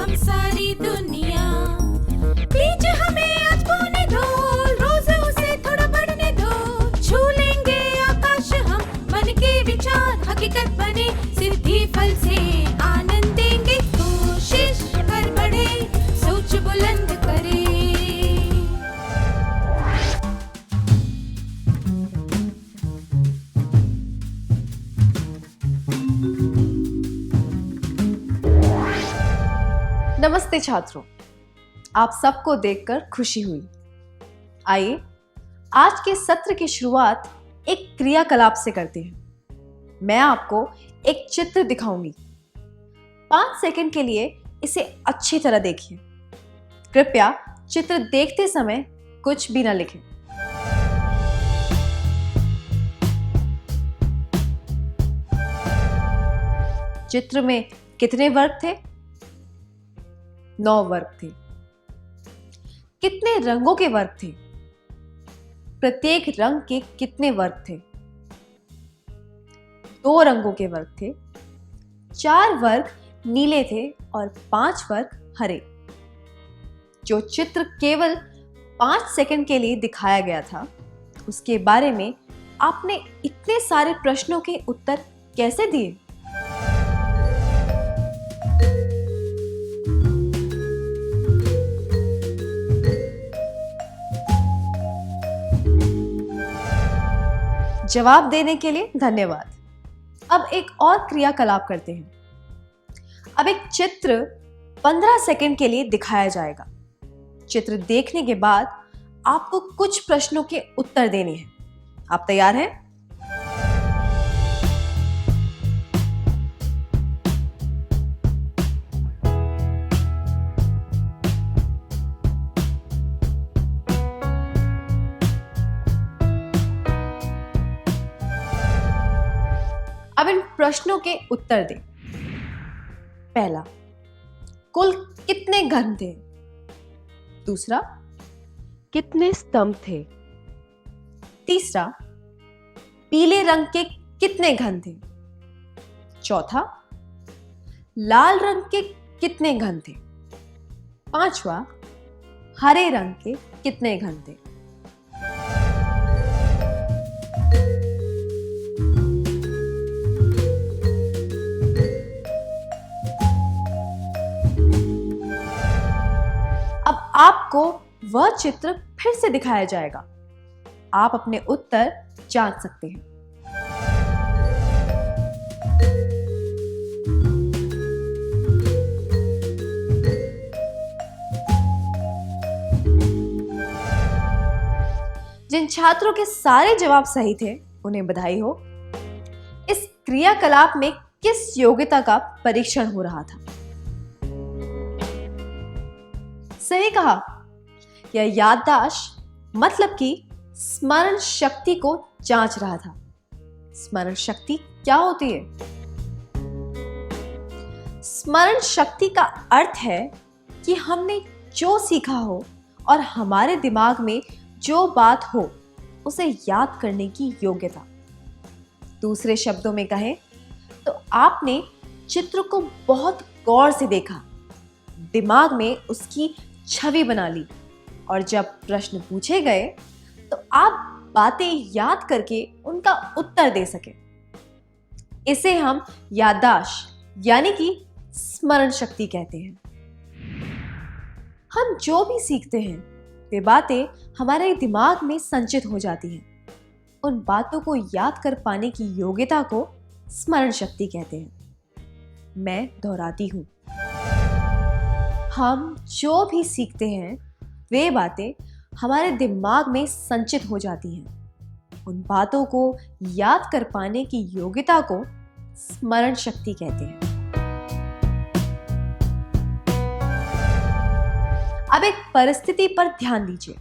हम सारी दुनिया। बीच हमें आज बोने दो, रोज उसे थोड़ा बढ़ने दो। छू लेंगे आकाश हम, मन के विचार हकीकत बने। सिद्धि फल से आनंद देंगे, कोशिश कर बढ़े, सोच बुलंद करे। नमस्ते छात्रों, आप सबको देखकर खुशी हुई। आइए आज के सत्र की शुरुआत एक क्रियाकलाप से करते हैं। मैं आपको एक चित्र दिखाऊंगी। 5 सेकंड के लिए इसे अच्छी तरह देखिए। कृपया चित्र देखते समय कुछ भी न लिखें। चित्र में कितने वर्ग थे? 9 वर्ग थे। कितने रंगों के वर्ग थे? प्रत्येक रंग के कितने वर्ग थे? 2 रंगों के वर्ग थे। 4 वर्ग नीले थे और 5 वर्ग हरे। जो चित्र केवल 5 सेकंड के लिए दिखाया गया था, उसके बारे में आपने इतने सारे प्रश्नों के उत्तर कैसे दिए? जवाब देने के लिए धन्यवाद। अब एक और क्रियाकलाप करते हैं। अब एक चित्र 15 सेकंड के लिए दिखाया जाएगा। चित्र देखने के बाद आपको कुछ प्रश्नों के उत्तर देने हैं। आप तैयार हैं? अब इन प्रश्नों के उत्तर दें। पहला, कुल कितने घन थे? दूसरा, कितने स्तंभ थे? तीसरा, पीले रंग के कितने घन थे? चौथा, लाल रंग के कितने घन थे? पांचवा, हरे रंग के कितने घन थे? अब आपको वह चित्र फिर से दिखाया जाएगा। आप अपने उत्तर जांच सकते हैं। जिन छात्रों के सारे जवाब सही थे, उन्हें बधाई हो। इस क्रियाकलाप में किस योग्यता का परीक्षण हो रहा था? सही कहा, यह याददाश्त मतलब कि स्मरण शक्ति को जांच रहा था। स्मरण शक्ति क्या होती है? स्मरण शक्ति का अर्थ है कि हमने जो सीखा हो और हमारे दिमाग में जो बात हो, उसे याद करने की योग्यता। दूसरे शब्दों में कहें तो आपने चित्र को बहुत गौर से देखा, दिमाग में उसकी छवि बना ली और जब प्रश्न पूछे गए तो आप बातें याद करके उनका उत्तर दे सके। इसे हम याददाश्त यानी कि स्मरण शक्ति कहते हैं। हम जो भी सीखते हैं, वे बातें हमारे दिमाग में संचित हो जाती हैं। उन बातों को याद कर पाने की योग्यता को स्मरण शक्ति कहते हैं। मैं दोहराती हूं, हम जो भी सीखते हैं, वे बातें हमारे दिमाग में संचित हो जाती हैं। उन बातों को याद कर पाने की योग्यता को स्मरण शक्ति कहते हैं। अब एक परिस्थिति पर ध्यान दीजिए।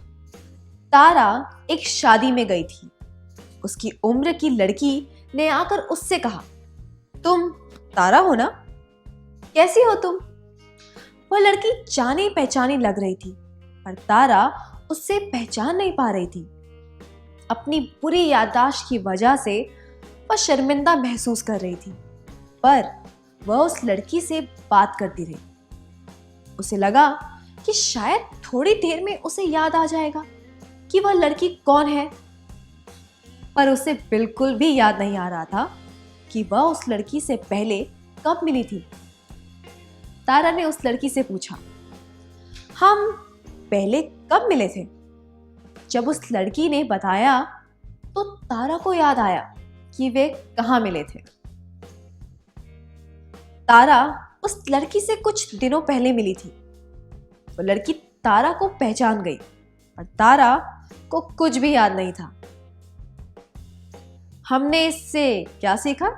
तारा एक शादी में गई थी। उसकी उम्र की लड़की ने आकर उससे कहा, तुम तारा हो ना? कैसी हो तुम? वह लड़की जानी पहचानी लग रही थी, पर तारा उससे पहचान नहीं पा रही थी। अपनी बुरी याददाश्त की वजह से वह शर्मिंदा महसूस कर रही थी, पर वह उस लड़की से बात करती रही। उसे लगा कि शायद थोड़ी देर में उसे याद आ जाएगा कि वह लड़की कौन है, पर उसे बिल्कुल भी याद नहीं आ रहा था कि वह उस लड़की से पहले कब मिली थी। तारा ने उस लड़की से पूछा, हम पहले कब मिले थे? जब उस लड़की ने बताया तो तारा को याद आया कि वे कहाँ मिले थे। तारा उस लड़की से कुछ दिनों पहले मिली थी। वो लड़की तारा को पहचान गई और तारा को कुछ भी याद नहीं था। हमने इससे क्या सीखा?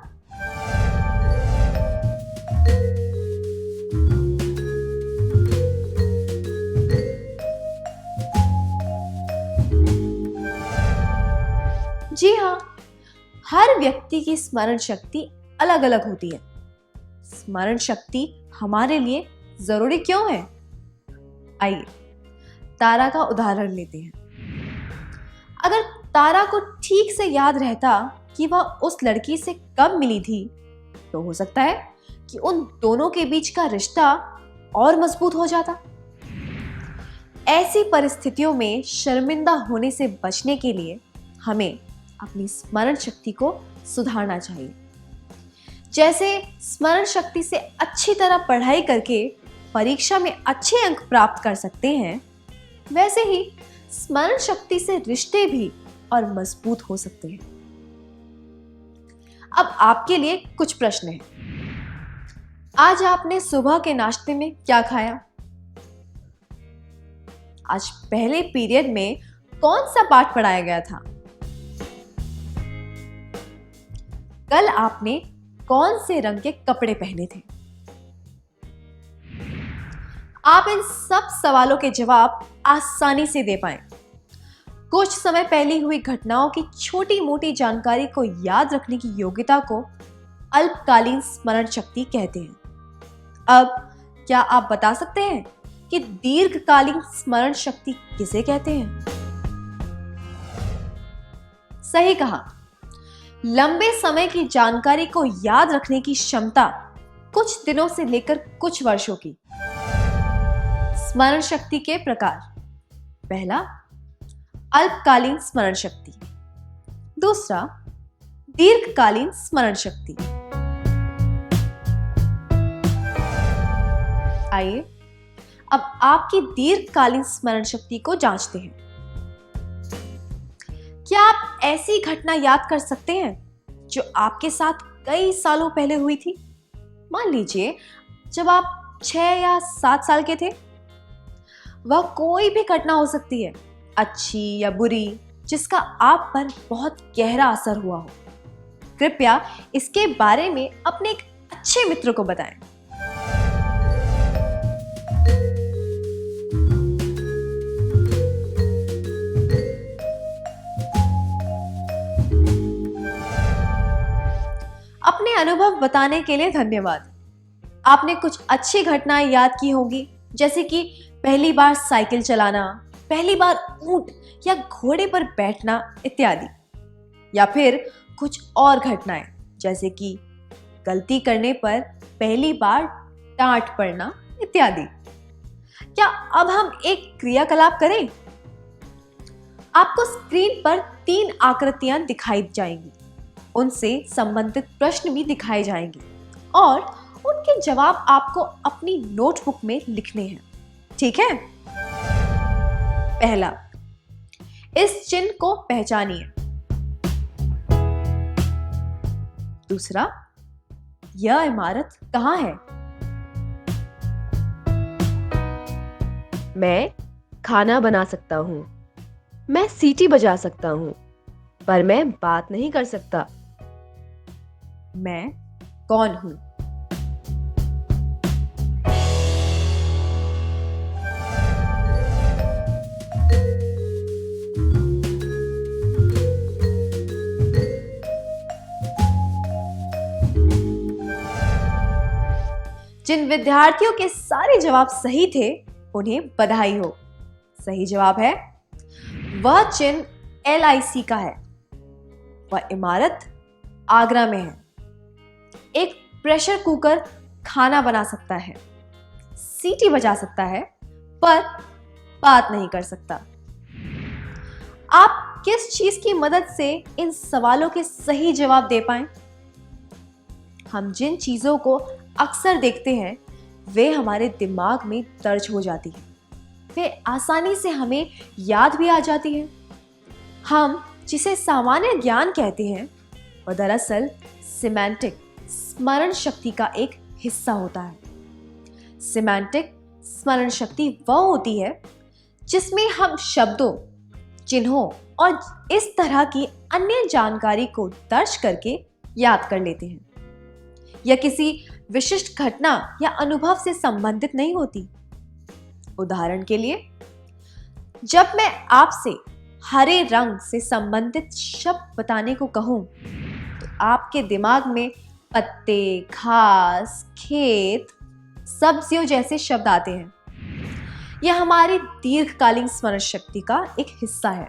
जी हाँ, हर व्यक्ति की स्मरण शक्ति अलग अलग होती है। स्मरण शक्ति हमारे लिए जरूरी क्यों है? आइए तारा का उदाहरण लेते हैं। अगर तारा को ठीक से याद रहता कि वह उस लड़की से कब मिली थी, तो हो सकता है कि उन दोनों के बीच का रिश्ता और मजबूत हो जाता। ऐसी परिस्थितियों में शर्मिंदा होने से बचने के लिए हमें अपनी स्मरण शक्ति को सुधारना चाहिए। जैसे स्मरण शक्ति से अच्छी तरह पढ़ाई करके परीक्षा में अच्छे अंक प्राप्त कर सकते हैं, वैसे ही स्मरण शक्ति से रिश्ते भी और मजबूत हो सकते हैं। अब आपके लिए कुछ प्रश्न हैं। आज आपने सुबह के नाश्ते में क्या खाया? आज पहले पीरियड में कौन सा पाठ पढ़ाया गया था? कल आपने कौन से रंग के कपड़े पहने थे? आप इन सब सवालों के जवाब आसानी से दे पाएं। कुछ समय पहले हुई घटनाओं की छोटी मोटी जानकारी को याद रखने की योग्यता को अल्पकालीन स्मरण शक्ति कहते हैं। अब क्या आप बता सकते हैं कि दीर्घकालीन स्मरण शक्ति किसे कहते हैं? सही कहा। लंबे समय की जानकारी को याद रखने की क्षमता कुछ दिनों से लेकर कुछ वर्षों की। स्मरण शक्ति के प्रकार: पहला, अल्पकालीन स्मरण शक्ति। दूसरा, दीर्घकालीन स्मरण शक्ति। आइए अब आपकी दीर्घकालीन स्मरण शक्ति को जांचते हैं। क्या आप ऐसी घटना याद कर सकते हैं जो आपके साथ कई सालों पहले हुई थी? मान लीजिए जब आप 6 या 7 साल के थे। वह कोई भी घटना हो सकती है, अच्छी या बुरी, जिसका आप पर बहुत गहरा असर हुआ हो। कृपया इसके बारे में अपने एक अच्छे मित्र को बताएं। अपने अनुभव बताने के लिए धन्यवाद। आपने कुछ अच्छी घटनाएं याद की होंगी, जैसे कि पहली बार साइकिल चलाना, पहली बार ऊंट या घोड़े पर बैठना इत्यादि। या फिर कुछ और घटनाएं, जैसे कि गलती करने पर पहली बार डांट पड़ना इत्यादि। क्या अब हम एक क्रियाकलाप करें? आपको स्क्रीन पर 3 आकृतियां दिखाई जाएंगी। उनसे संबंधित प्रश्न भी दिखाए जाएंगे और उनके जवाब आपको अपनी नोटबुक में लिखने हैं। ठीक है? पहला, इस चिन्ह को पहचानिए। दूसरा, यह इमारत कहाँ है? मैं खाना बना सकता हूँ। मैं सीटी बजा सकता हूँ, पर मैं बात नहीं कर सकता। मैं कौन हूं? जिन विद्यार्थियों के सारे जवाब सही थे, उन्हें बधाई हो। सही जवाब है, वह चिन्ह LIC का है। वह इमारत आगरा में है। एक प्रेशर कुकर खाना बना सकता है। सीटी बजा सकता है पर बात नहीं कर सकता। आप किस चीज की मदद से इन सवालों के सही जवाब दे पाएं? हम जिन चीजों को अक्सर देखते हैं वे हमारे दिमाग में दर्ज हो जाती हैं। वे आसानी से हमें याद भी आ जाती हैं। हम जिसे सामान्य ज्ञान कहते हैं वह दरअसल सिमेंटिक स्मरण शक्ति का एक हिस्सा होता है। सिमेंटिक स्मरण शक्ति वह होती है जिसमें हम शब्दों, चिन्हों और इस तरह की अन्य जानकारी को दर्ज करके याद कर लेते हैं। यह किसी विशिष्ट घटना या अनुभव से संबंधित नहीं होती। उदाहरण के लिए, जब मैं आपसे हरे रंग से संबंधित शब्द बताने को कहूं तो आपके दिमाग में पत्ते, घास, खेत, सब्जियों जैसे शब्द आते हैं। यह हमारी दीर्घकालीन स्मरण शक्ति का एक हिस्सा है।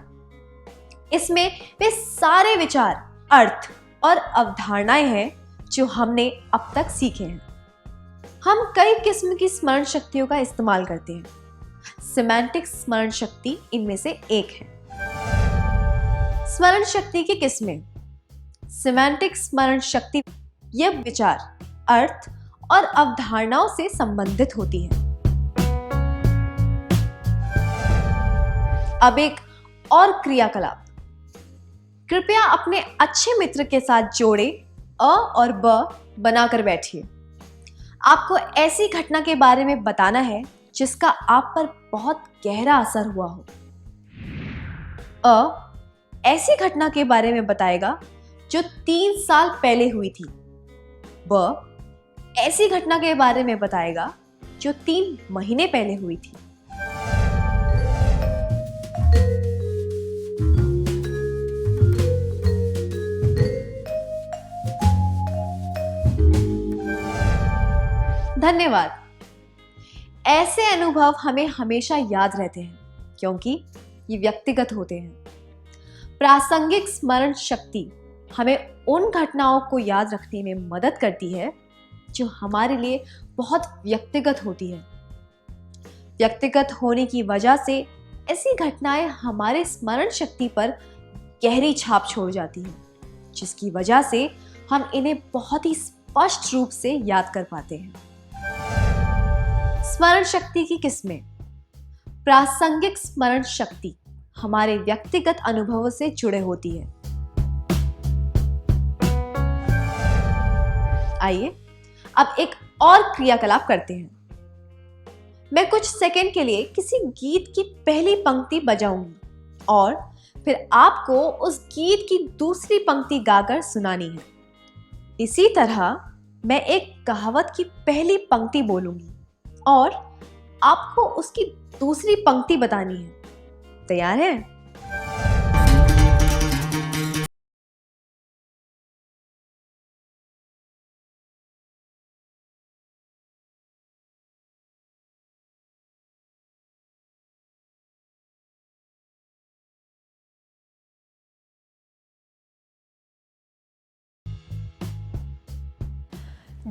इसमें वे सारे विचार, अर्थ और अवधारणाएं हैं जो हमने अब तक सीखे हैं। हम कई किस्म की स्मरण शक्तियों का इस्तेमाल करते हैं। सिमेंटिक स्मरण शक्ति इनमें से एक है। स्मरण शक्ति की किस्में। सिमेंटिक स्मरण शक्ति यह विचार, अर्थ और अवधारणाओं से संबंधित होती है। अब एक और क्रियाकलाप। कृपया अपने अच्छे मित्र के साथ जोड़े अ और ब बनाकर बैठिए। आपको ऐसी घटना के बारे में बताना है जिसका आप पर बहुत गहरा असर हुआ हो। अ ऐसी घटना के बारे में बताएगा जो 3 साल पहले हुई थी। ब ऐसी घटना के बारे में बताएगा जो 3 महीने पहले हुई थी। धन्यवाद। ऐसे अनुभव हमें हमेशा याद रहते हैं क्योंकि ये व्यक्तिगत होते हैं। प्रासंगिक स्मरण शक्ति हमें उन घटनाओं को याद रखने में मदद करती है जो हमारे लिए बहुत व्यक्तिगत होती है। व्यक्तिगत होने की वजह से ऐसी घटनाएं हमारे स्मरण शक्ति पर गहरी छाप छोड़ जाती हैं, जिसकी वजह से हम इन्हें बहुत ही स्पष्ट रूप से याद कर पाते हैं। स्मरण शक्ति की किस्में। प्रासंगिक स्मरण शक्ति हमारे व्यक्तिगत अनुभवों से जुड़े होती है। आइए अब एक और क्रियाकलाप करते हैं। मैं कुछ सेकंड के लिए किसी गीत की पहली पंक्ति बजाऊंगी और फिर आपको उस गीत की दूसरी पंक्ति गाकर सुनानी है। इसी तरह मैं एक कहावत की पहली पंक्ति बोलूंगी और आपको उसकी दूसरी पंक्ति बतानी है। तैयार है?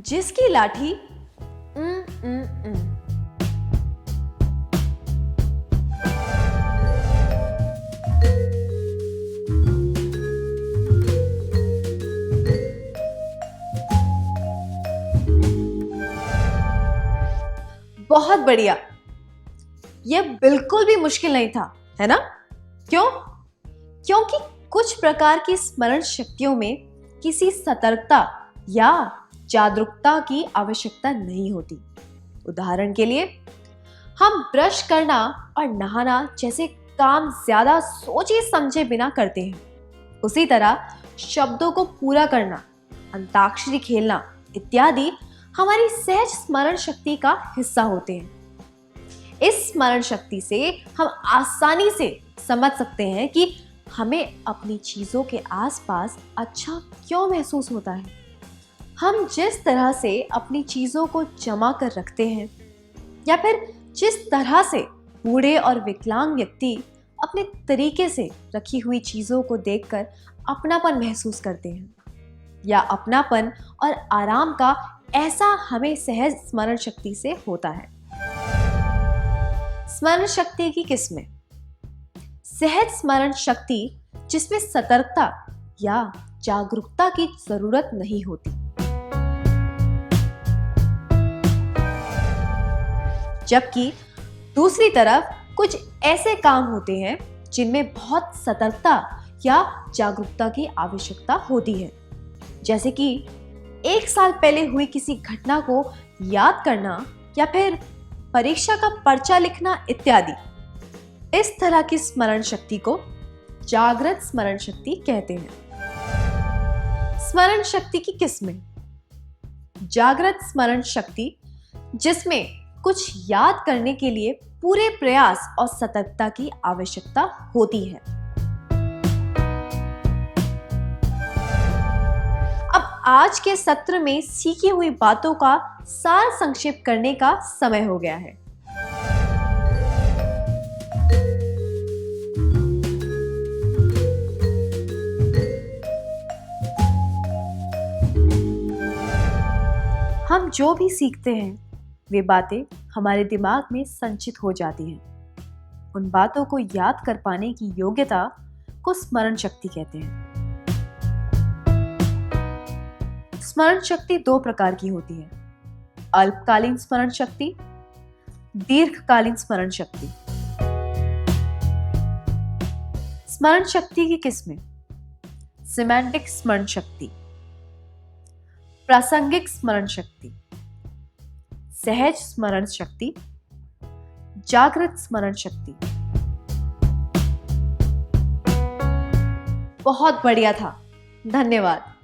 जिसकी लाठी बहुत बढ़िया। यह बिल्कुल भी मुश्किल नहीं था, है ना? क्यों? क्योंकि कुछ प्रकार की स्मरण शक्तियों में किसी सतर्कता या जागरूकता की आवश्यकता नहीं होती। उदाहरण के लिए, हम ब्रश करना और नहाना जैसे काम ज्यादा सोचे समझे बिना करते हैं। उसी तरह शब्दों को पूरा करना, अंताक्षरी खेलना इत्यादि हमारी सहज स्मरण शक्ति का हिस्सा होते हैं। इस स्मरण शक्ति से हम आसानी से समझ सकते हैं कि हमें अपनी चीजों के आसपास अच्छा क्यों महसूस होता है। हम जिस तरह से अपनी चीजों को जमा कर रखते हैं या फिर जिस तरह से बूढ़े और विकलांग व्यक्ति अपने तरीके से रखी हुई चीजों को देखकर अपनापन महसूस करते हैं, या अपनापन और आराम का ऐसा हमें सहज स्मरण शक्ति से होता है। स्मरण शक्ति की किस्में। सहज स्मरण शक्ति, जिसमें सतर्कता या जागरूकता की जरूरत नहीं होती। जबकि दूसरी तरफ कुछ ऐसे काम होते हैं जिनमें बहुत सतर्कता या जागरूकता की आवश्यकता होती है, जैसे कि 1 साल पहले हुई किसी घटना को याद करना या फिर परीक्षा का पर्चा लिखना इत्यादि। इस तरह की स्मरण शक्ति को जागृत स्मरण शक्ति कहते हैं। स्मरण शक्ति की किस्में। जागृत स्मरण शक्ति, जिसमें कुछ याद करने के लिए पूरे प्रयास और सतर्कता की आवश्यकता होती है। अब आज के सत्र में सीखी हुई बातों का सार संक्षेप करने का समय हो गया है। हम जो भी सीखते हैं वे बातें हमारे दिमाग में संचित हो जाती हैं। उन बातों को याद कर पाने की योग्यता को स्मरण शक्ति कहते हैं। स्मरण शक्ति 2 प्रकार की होती है, अल्पकालीन स्मरण शक्ति, दीर्घकालीन स्मरण शक्ति। स्मरण शक्ति की किस्में। सिमेंटिक स्मरण शक्ति, प्रासंगिक स्मरण शक्ति, सहज स्मरण शक्ति, जागृत स्मरण शक्ति। बहुत बढ़िया था, धन्यवाद।